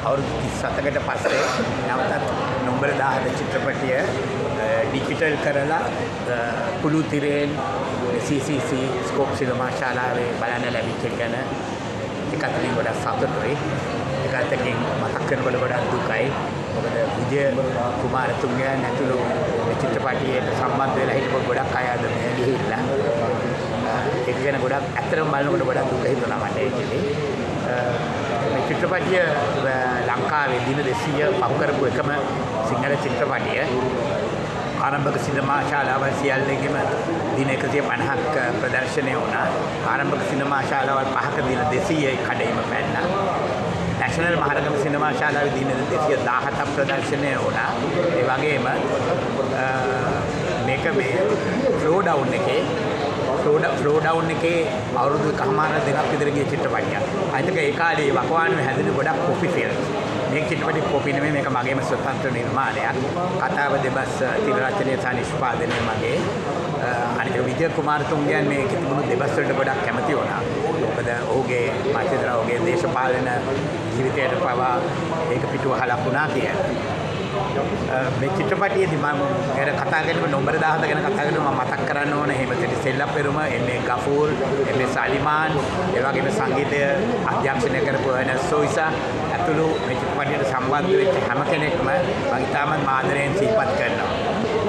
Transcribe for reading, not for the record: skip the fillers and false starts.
අවුරුදු 37කට පස්සේ නැවතත් නොම්බර 10 චිත්‍රපටය ඩිජිටල් කරලා කුළු තිරයෙන් CCC ස්කෝප් සිනමා ශාලාවේ බලන්න ලැබිච්ච එක ගැන එකත් ගොඩක් සතුටුයි. ඒකත් එක්කම මතක් කරනකොට ගොඩක් දුකයි. මොකද විජය කුමාරතුංගයන් ඇතුළු මේ චිත්‍රපටයට සම්බන්ධ වෙලා හිටපු ගොඩක් අය අද මේ ගිහිල්ලා. ඒක ගැන ගොඩක් ඇත්තටම බලනකොට ගොඩක් දුක හිතුණා මට ඒකෙදි. මේ චිත්‍රපටය ලංකාවේ දින 200 පහු කරපු එකම සිංහල චිත්‍රපටය. ආරම්භක සිනමා ශාලාවල් සියල්ලෙකම දින 150ක් ප්‍රදර්ශනය වුණා. ආරම්භක සිනමා ශාලාවල් 5ක දින 200යි කඩේම පැන්නා. නැෂනල් මහරගම සිනමා ශාලාවේ දින 217ක් ප්‍රදර්ශනය වුණා. ඒ වගේම මේක මේ ෆ්ලෝ ඩවුන් එකේ අවුරුදු එකමාර දෙකක් විතර ගිය චිත්‍රපටයක්. අනිත් ඒ කාලේ වකවානුවේ හැදෙන ගොඩක් කොපි ෆිල්ම්ස්. මේක චිත්‍රපටි කොපි නෙමෙයි, මේක මගේම ස්වතන්ත්‍ර නිර්මාණයක්. කතාව දෙබස් තිර රචනය සහ නිෂ්පාදනය මගේ. අනිත් විජය කුමාරතුංගයන් මේ තිබුණු දෙබස් වලට ගොඩක් කැමති වුණා. මොකද ඔහුගේ මාතෘකාවේ දේශපාලන ජීවිතයට පවා ඒක පිටුවහලක් වුණා කියලා. මේ චිත්‍රපටයේදී මම ගැන කතා කරනකොට නොම්බර 10 ගැන කතා කරනකොට මම මතක් කරන්න ඕන හේමසිරි සෙල්ලප්පෙරුම, එම්.ඒ. ගෆූර්, එම්.ඒ. සලිමාන්, ඒ වගේම සංගීතය අධ්‍යක්ෂණය කරපු එනස් සොයිසා ඇතුළු මේ චිත්‍රපටයට සම්බන්ධ වෙච්ච හැම කෙනෙක්ම මම ඉතාමත් ආදරයෙන් සිහිපත් කරනවා.